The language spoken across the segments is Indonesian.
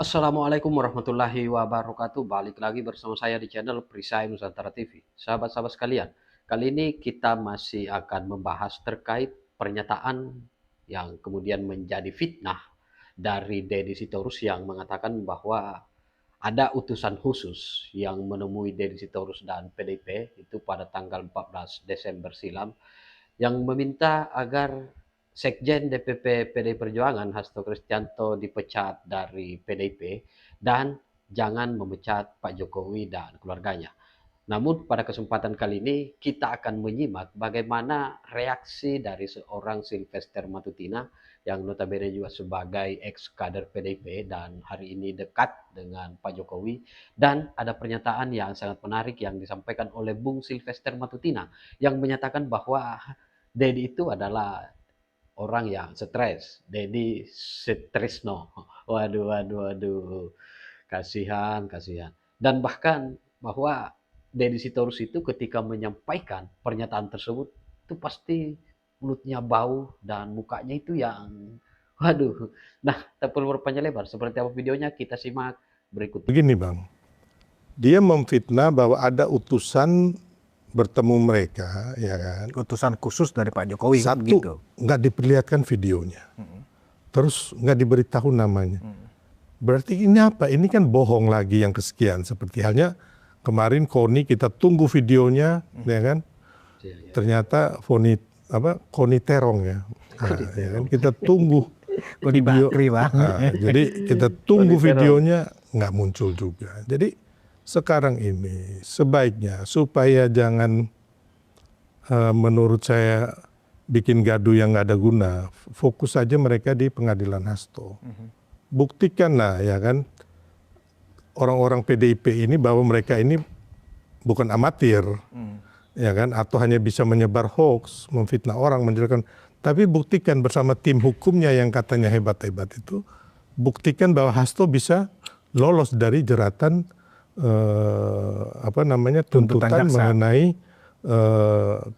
Assalamualaikum warahmatullahi wabarakatuh. Balik lagi bersama saya di channel Perisai Nusantara TV. Sahabat-sahabat sekalian, kali ini kita masih akan membahas terkait pernyataan yang kemudian menjadi fitnah dari Deddy Sitorus yang mengatakan bahwa ada utusan khusus yang menemui Deddy Sitorus dan PDIP itu pada tanggal 14 Desember silam yang meminta agar Sekjen DPP PDI Perjuangan Hasto Kristianto dipecat dari PDIP dan jangan memecat Pak Jokowi dan keluarganya. Namun pada kesempatan kali ini kita akan menyimak bagaimana reaksi dari seorang Sylvester Matutina yang notabene juga sebagai ex kader PDIP dan hari ini dekat dengan Pak Jokowi, dan ada pernyataan yang sangat menarik yang disampaikan oleh Bung Sylvester Matutina yang menyatakan bahwa Dedi itu adalah orang yang stres. Dedi Sutrisno. Waduh, waduh, waduh. Kasihan, kasihan. Dan bahkan bahwa Deddy Sitorus itu ketika menyampaikan pernyataan tersebut itu pasti mulutnya bau dan mukanya itu yang waduh. Nah, tak perlu berpanjang lebar. Seperti apa videonya kita simak berikut. Begini Bang, dia memfitnah bahwa ada utusan bertemu mereka, ya kan? Utusan khusus dari Pak Jokowi. Satu, gitu. nggak diperlihatkan videonya, terus nggak diberitahu namanya. Berarti ini apa? Ini kan bohong lagi yang kesekian. Seperti halnya kemarin Koni kita tunggu videonya, ya kan? Ternyata Koni Terong ya. Nah, ya kan? Kita tunggu video. Nah, jadi kita tunggu videonya nggak muncul juga. Jadi sekarang ini sebaiknya supaya jangan menurut saya bikin gaduh yang nggak ada guna, fokus saja mereka di pengadilan Hasto. Buktikanlah ya kan orang-orang PDIP ini bahwa mereka ini bukan amatir, ya kan, atau hanya bisa menyebar hoax, memfitnah orang, menjelekkan. Tapi buktikan bersama tim hukumnya yang katanya hebat-hebat itu, buktikan bahwa Hasto bisa lolos dari jeratan tuntutan mengenai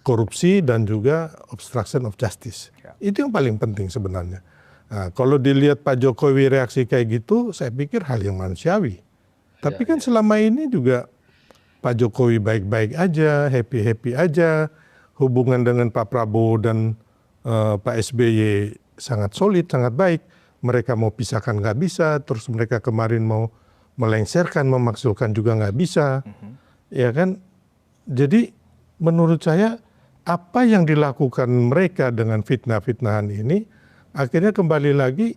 korupsi dan juga obstruction of justice. Ya. Itu yang paling penting sebenarnya. Nah, kalau dilihat Pak Jokowi reaksi kayak gitu, saya pikir hal yang manusiawi. Tapi kan selama ini juga Pak Jokowi baik-baik aja, happy-happy aja, hubungan dengan Pak Prabowo dan Pak SBY sangat solid, sangat baik. Mereka mau pisahkan nggak bisa, terus mereka kemarin mau melengsarkan, memaksulkan juga nggak bisa, ya kan? Jadi menurut saya apa yang dilakukan mereka dengan fitnah-fitnahan ini, akhirnya kembali lagi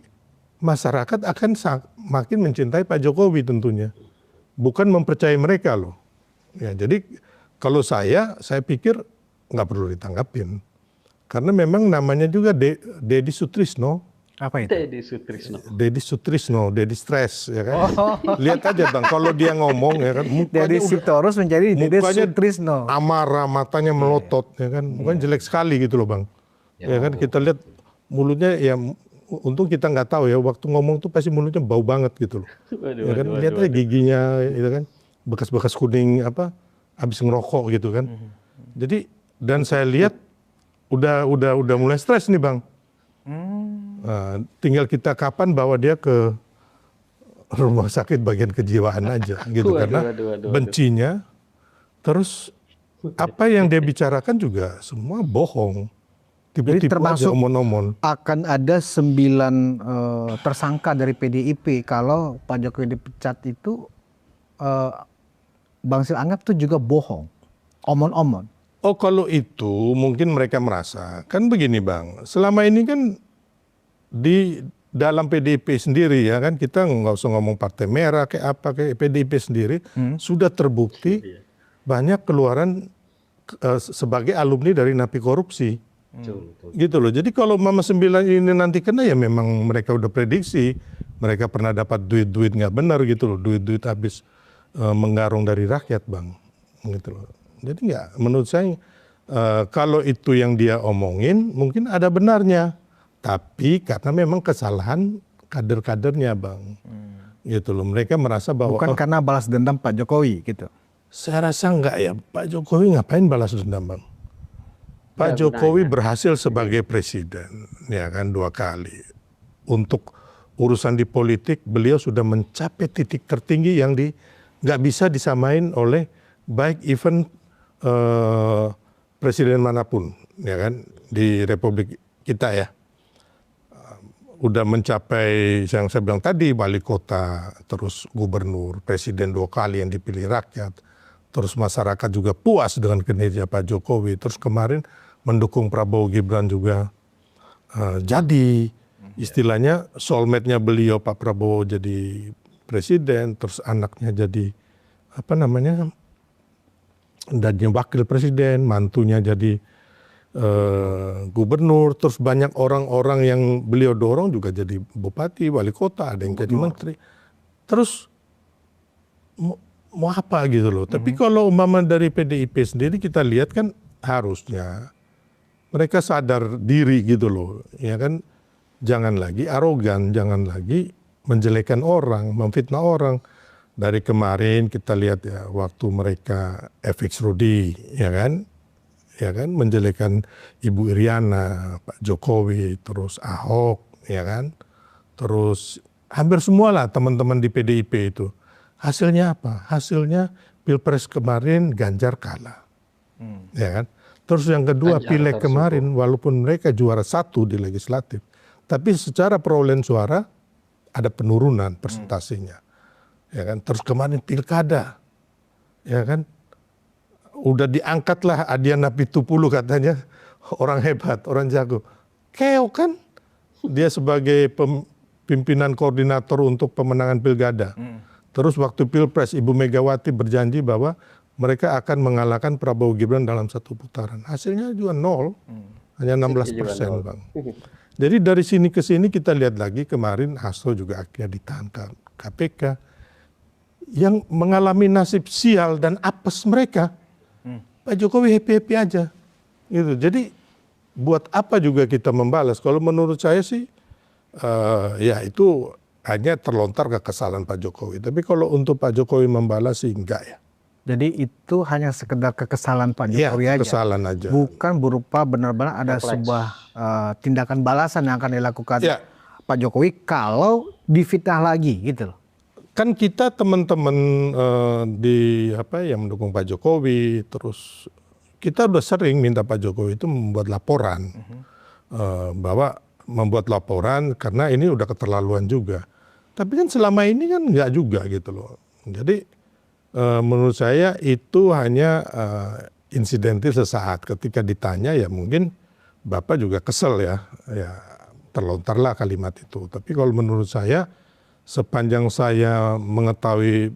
masyarakat akan makin mencintai Pak Jokowi tentunya, bukan mempercayai mereka loh. Ya, jadi kalau saya pikir nggak perlu ditanggapin, karena memang namanya juga Deddy Sutrisno. Apa itu? Deddy Sutrisno, Deddy stres, ya kan. Lihat aja Bang, kalau dia ngomong ya kan, Deddy Sitorus menjadi Deddy Sutrisno. Amarah, matanya melotot, ya kan, mukanya jelek sekali gitu loh Bang. Ya kan, kita lihat mulutnya ya, untung kita nggak tahu ya, waktu ngomong tuh pasti mulutnya bau banget gitu loh. Ya kan, lihat aja giginya, itu kan, bekas-bekas kuning habis ngerokok gitu kan. Jadi dan saya lihat udah mulai stres nih Bang. Tinggal kita kapan bawa dia ke rumah sakit bagian kejiwaan aja gitu. Karena bencinya, terus apa yang dia bicarakan juga semua bohong. Jadi termasuk omon-omon. Akan ada 9 tersangka dari PDIP kalau Pak Jokowi dipecat itu, Bang Sil anggap itu juga bohong, omon-omon. Oh, kalau itu mungkin mereka merasa, kan begini Bang, selama ini kan di dalam PDIP sendiri ya kan, kita nggak usah ngomong Partai Merah kayak apa, kayak PDIP sendiri sudah terbukti banyak keluaran sebagai alumni dari napi korupsi. Gitu loh. Jadi kalau Mama 9 ini nanti kena, ya memang mereka udah prediksi mereka pernah dapat duit nggak benar gitu loh, duit habis menggarung dari rakyat Bang, gitu loh. Jadi nggak, menurut saya kalau itu yang dia omongin mungkin ada benarnya. Tapi karena memang kesalahan kader-kadernya Bang. Gitu loh. Mereka merasa bahwa bukan karena balas dendam Pak Jokowi gitu. Saya rasa enggak ya. Pak Jokowi ngapain balas dendam Bang? Pak Jokowi berhasil sebagai presiden ya kan 2 kali. Untuk urusan di politik beliau sudah mencapai titik tertinggi yang nggak bisa disamain oleh baik event presiden manapun, ya kan, di Republik kita ya. Udah mencapai yang saya bilang tadi, wali kota, terus gubernur, presiden 2 kali yang dipilih rakyat, terus masyarakat juga puas dengan kinerja Pak Jokowi, terus kemarin mendukung Prabowo Gibran juga jadi, istilahnya soulmate-nya beliau Pak Prabowo jadi presiden, terus anaknya jadi jadi wakil presiden, mantunya jadi gubernur, terus banyak orang-orang yang beliau dorong juga jadi bupati, wali kota, ada yang jadi menteri. Terus mau apa gitu loh. Tapi kalau umpama dari PDIP sendiri kita lihat kan harusnya mereka sadar diri gitu loh, ya kan. Jangan lagi arogan, jangan lagi menjelekan orang, memfitnah orang. Dari kemarin kita lihat ya waktu mereka FX Rudy, ya kan menjelekan Ibu Iriana, Pak Jokowi, terus Ahok, ya kan, terus hampir semua lah teman-teman di PDIP itu. Hasilnya apa? Hasilnya Pilpres kemarin Ganjar kalah, ya kan. Terus yang kedua Pileg kemarin walaupun mereka juara 1 di legislatif, tapi secara perolehan suara ada penurunan persentasenya, ya kan. Terus kemarin Pilkada, ya kan. Udah diangkatlah Adiana Pitupulu katanya orang hebat, orang jago. Keok kan dia sebagai pimpinan koordinator untuk pemenangan pilkada. Terus waktu Pilpres Ibu Megawati berjanji bahwa mereka akan mengalahkan Prabowo Gibran dalam 1 putaran. Hasilnya juga 0, hanya 16%, Bang. Jadi dari sini ke sini kita lihat lagi kemarin Hasto juga akhirnya ditangkap KPK yang mengalami nasib sial dan apes mereka. Pak Jokowi happy-happy aja, gitu. Jadi buat apa juga kita membalas? Kalau menurut saya sih, ya itu hanya terlontar ke kesalahan Pak Jokowi. Tapi kalau untuk Pak Jokowi membalas sih enggak ya. Jadi itu hanya sekedar kekesalan Pak Jokowi aja. Kesalahan aja. Bukan berupa benar-benar ada sebuah tindakan balasan yang akan dilakukan Pak Jokowi kalau difitnah lagi, gitu loh. Kan kita teman-teman yang mendukung Pak Jokowi, terus kita udah sering minta Pak Jokowi itu membuat laporan, bahwa membuat laporan karena ini udah keterlaluan juga. Tapi kan selama ini kan nggak juga gitu loh. Jadi menurut saya itu hanya insidentil sesaat. Ketika ditanya ya mungkin Bapak juga kesel ya terlontarlah kalimat itu. Tapi kalau menurut saya, sepanjang saya mengetahui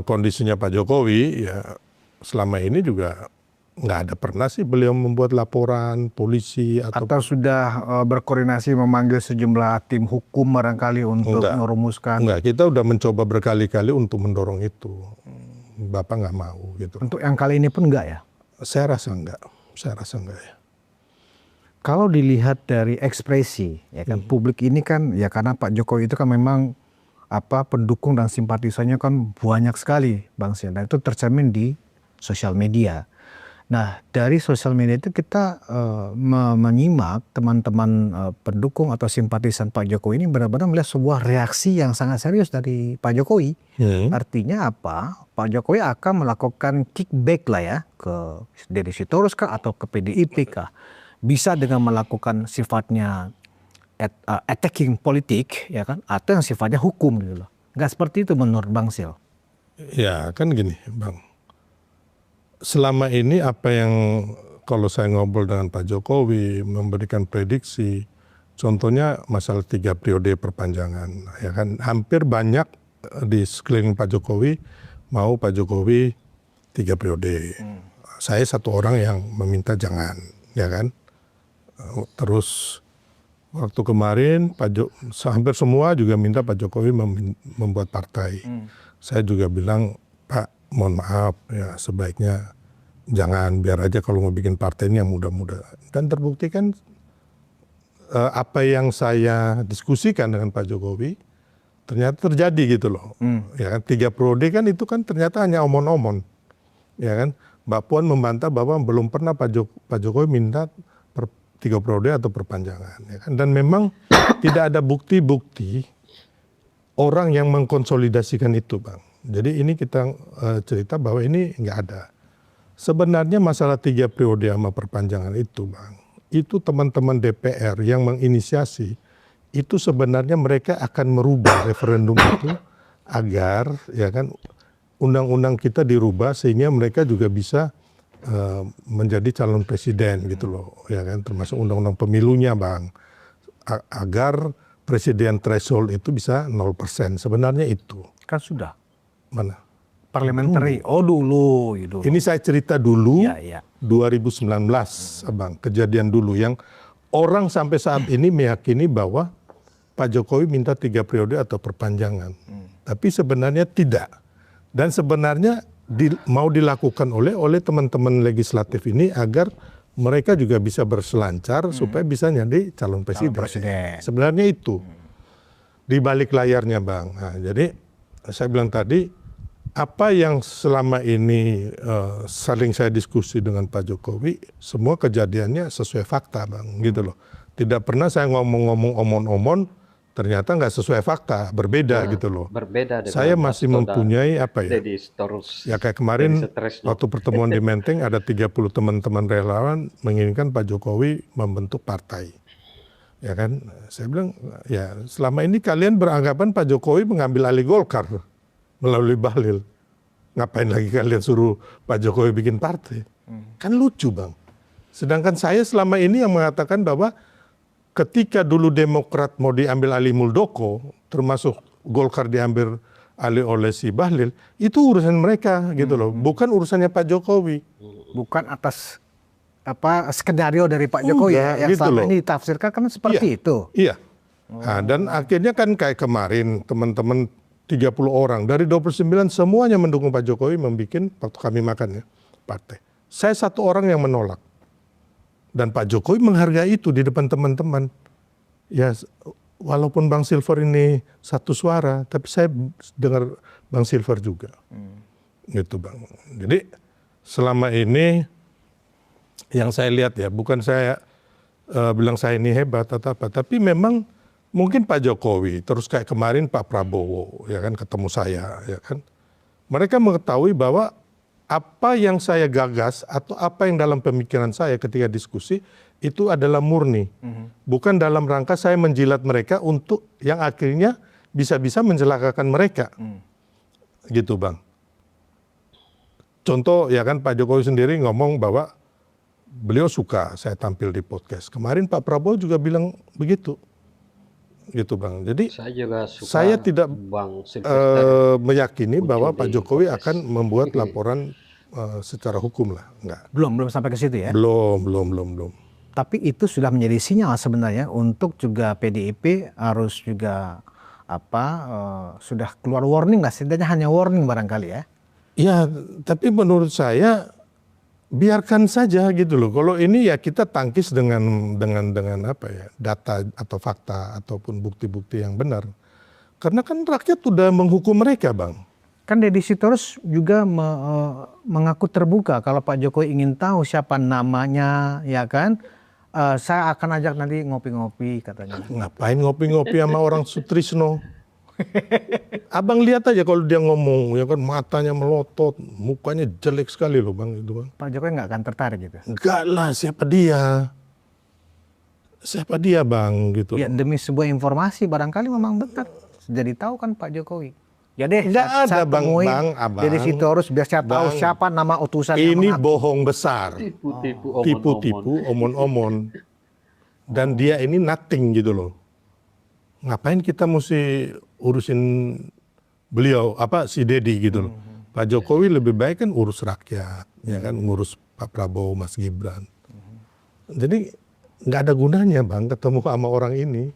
kondisinya Pak Jokowi, ya selama ini juga nggak ada pernah sih beliau membuat laporan polisi atau sudah berkoordinasi memanggil sejumlah tim hukum barangkali untuk merumuskan. Enggak, kita udah mencoba berkali-kali untuk mendorong itu. Bapak nggak mau gitu. Untuk yang kali ini pun enggak ya? Saya rasa enggak ya. Kalau dilihat dari ekspresi, ya kan publik ini kan ya karena Pak Jokowi itu kan memang pendukung dan simpatisannya kan banyak sekali, Bang Sil. Dan itu tercermin di sosial media. Nah dari sosial media itu kita menyimak teman-teman pendukung atau simpatisan Pak Jokowi ini benar-benar melihat sebuah reaksi yang sangat serius dari Pak Jokowi. Artinya apa? Pak Jokowi akan melakukan kickback lah ya ke Deddy Sitorus kah atau ke PDIP kah? Bisa dengan melakukan sifatnya attacking politik, ya kan, atau yang sifatnya hukum gitu loh. Nggak seperti itu menurut Bang Sil. Ya kan gini Bang, selama ini apa yang kalau saya ngobrol dengan Pak Jokowi memberikan prediksi, contohnya masalah 3 periode perpanjangan, ya kan, hampir banyak di sekeliling Pak Jokowi mau Pak Jokowi 3 periode. Saya satu orang yang meminta jangan, ya kan. Terus waktu kemarin hampir semua juga minta Pak Jokowi membuat partai. Saya juga bilang, Pak mohon maaf ya sebaiknya jangan, biar aja kalau mau bikin partai ini yang muda-muda. Dan terbukti kan apa yang saya diskusikan dengan Pak Jokowi ternyata terjadi gitu loh. Ya kan 3 periode kan itu kan ternyata hanya omon-omon. Ya kan Mbak Puan membantah bahwa belum pernah Pak Jokowi minta 3 3 periode atau perpanjangan. Ya kan? Dan memang tidak ada bukti-bukti orang yang mengkonsolidasikan itu, Bang. Jadi ini kita cerita bahwa ini nggak ada. Sebenarnya masalah 3 periode sama perpanjangan itu, Bang, itu teman-teman DPR yang menginisiasi, itu sebenarnya mereka akan merubah referendum itu agar ya kan undang-undang kita dirubah sehingga mereka juga bisa menjadi calon presiden gitu loh, ya kan, termasuk undang-undang pemilunya, Bang, agar presiden threshold itu bisa 0%. Sebenarnya itu. Kan sudah. Mana? Parliamentary. Oh dulu gitu. Ini saya cerita dulu, Ya. 2019, Bang, kejadian dulu yang orang sampai saat ini meyakini bahwa Pak Jokowi minta 3 periode atau perpanjangan. Tapi sebenarnya tidak. Dan sebenarnya mau dilakukan oleh teman-teman legislatif ini agar mereka juga bisa berselancar supaya bisa jadi calon presiden. Sebenarnya itu. Di balik layarnya, Bang. Nah, jadi saya bilang tadi, apa yang selama ini sering saya diskusi dengan Pak Jokowi, semua kejadiannya sesuai fakta, Bang, gitu loh. Tidak pernah saya ngomong-ngomong omon-omon, ternyata nggak sesuai fakta, berbeda gitu loh. Berbeda dengan saya masih mempunyai apa ya? Ya kayak kemarin waktu pertemuan di Menteng ada 30 teman-teman relawan menginginkan Pak Jokowi membentuk partai. Ya kan? Saya bilang, ya selama ini kalian beranggapan Pak Jokowi mengambil alih Golkar melalui Bahlil. Ngapain lagi kalian suruh Pak Jokowi bikin partai? Kan lucu, Bang. Sedangkan saya selama ini yang mengatakan bahwa ketika dulu Demokrat mau diambil alih Muldoko, termasuk Golkar diambil alih oleh si Bahlil, itu urusan mereka gitu loh, bukan urusannya Pak Jokowi. Bukan atas skenario dari Pak Jokowi yang gitu selama loh. ini ditafsirkan kan seperti itu. Iya. Nah, dan akhirnya kan kayak kemarin teman-teman 30 orang dari 29 semuanya mendukung Pak Jokowi membuat waktu kami makan ya partai. Saya satu orang yang menolak. Dan Pak Jokowi menghargai itu di depan teman-teman. Ya walaupun Bang Silver ini satu suara, tapi saya dengar Bang Silver juga. Gitu, Bang. Jadi selama ini yang saya lihat ya, bukan saya bilang saya ini hebat atau apa, tapi memang mungkin Pak Jokowi, terus kayak kemarin Pak Prabowo, ya kan ketemu saya, ya kan. Mereka mengetahui bahwa apa yang saya gagas atau apa yang dalam pemikiran saya ketika diskusi itu adalah murni. Bukan dalam rangka saya menjilat mereka untuk yang akhirnya bisa-bisa mencelakakan mereka. Gitu, Bang. Contoh ya kan Pak Jokowi sendiri ngomong bahwa beliau suka saya tampil di podcast. Kemarin Pak Prabowo juga bilang begitu. Gitu, Bang. Jadi saya juga suka saya tidak Bang meyakini bahwa Pak Jokowi akan membuat laporan secara hukum lah. Enggak. Belum sampai ke situ ya. Belum. Tapi itu sudah menjadi sinyal sebenarnya untuk juga PDIP harus juga sudah keluar warning lah, setidaknya hanya warning barangkali ya. Ya, tapi menurut saya biarkan saja gitu loh. Kalau ini ya kita tangkis dengan apa ya, data atau fakta ataupun bukti-bukti yang benar. Karena kan rakyat sudah menghukum mereka, Bang. Kan Deddy Sitorus juga mengaku terbuka kalau Pak Jokowi ingin tahu siapa namanya, ya kan? Saya akan ajak nanti ngopi-ngopi katanya. Ngapain ngopi-ngopi sama orang Sutrisno? Abang lihat aja kalau dia ngomong, ya kan matanya melotot, mukanya jelek sekali loh, Bang, itu, Bang. Pak Jokowi nggak akan tertarik gitu? Enggak lah, siapa dia? Siapa dia, Bang, gitu. Ya demi sebuah informasi barangkali memang benar. Jadi tahu kan Pak Jokowi. Ya deh, nggak ada, Bang, Abang. Jadi Sitorus biar saya tahu siapa nama utusan yang ini mengaku. bohong besar. Tipu-tipu, omon-omon. Dan dia ini nothing gitu loh. Ngapain kita mesti urusin beliau, si Deddy gitu loh. Pak Jokowi lebih baik kan urus rakyat, ya kan, ngurus Pak Prabowo, Mas Gibran. Jadi nggak ada gunanya, Bang, ketemu sama orang ini.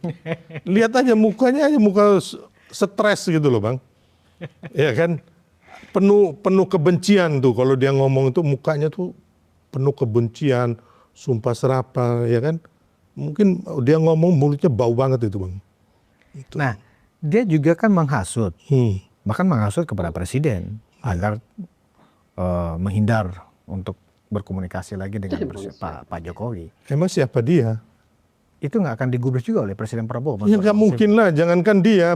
Lihat aja mukanya, muka stres gitu loh, Bang. Ya kan, penuh kebencian tuh kalau dia ngomong itu, mukanya tuh penuh kebencian, sumpah serapah, ya kan. Mungkin dia ngomong mulutnya bau banget itu, Bang. Itu. Nah, dia juga kan menghasut, bahkan menghasut kepada presiden agar menghindar untuk berkomunikasi lagi dengan Emang siapa Pak Jokowi. Emang siapa dia? Itu nggak akan digubris juga oleh Presiden Prabowo. Ya nggak mungkin lah, jangankan dia,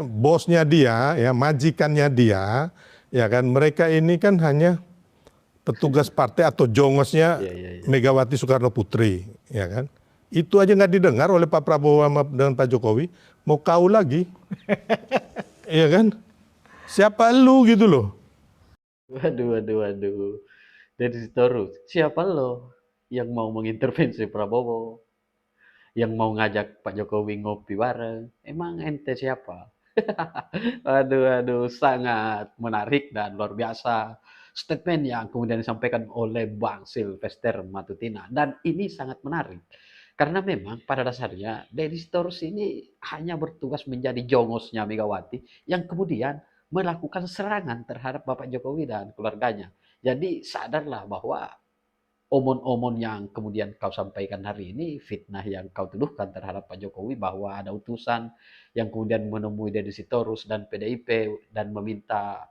bosnya dia, ya majikannya dia, ya kan mereka ini kan hanya petugas partai atau jongosnya Iya, iya, iya. Megawati Soekarno Putri, ya kan? Itu aja nggak didengar oleh Pak Prabowo dengan Pak Jokowi, mau kau lagi, ya kan? Siapa lu gitu loh? Waduh, waduh, waduh. Dari Sitorus, siapa lo yang mau mengintervensi Prabowo? Yang mau ngajak Pak Jokowi ngopi bareng? Emang ente siapa? Waduh, waduh, sangat menarik dan luar biasa statement yang kemudian disampaikan oleh Bang Sylvester Matutina. Dan ini sangat menarik. Karena memang pada dasarnya Deddy Sitorus ini hanya bertugas menjadi jongosnya Megawati yang kemudian melakukan serangan terhadap Bapak Jokowi dan keluarganya. Jadi sadarlah bahwa omon-omon yang kemudian kau sampaikan hari ini, fitnah yang kau tuduhkan terhadap Pak Jokowi bahwa ada utusan yang kemudian menemui Deddy Sitorus dan PDIP dan meminta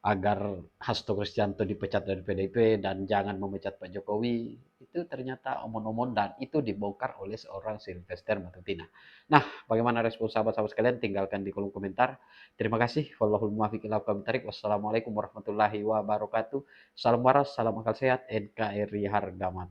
agar Hasto Kristianto dipecat dari PDIP dan jangan memecat Pak Jokowi, itu ternyata omon-omon dan itu dibongkar oleh seorang Sylvester Matutina. Nah, bagaimana respon sahabat-sahabat sekalian? Tinggalkan di kolom komentar. Terima kasih. Wallahul muwaffiq ila aqwamit thoriq. Wassalamualaikum warahmatullahi wabarakatuh. Salam waras, salam akal sehat, NKRI harga mati.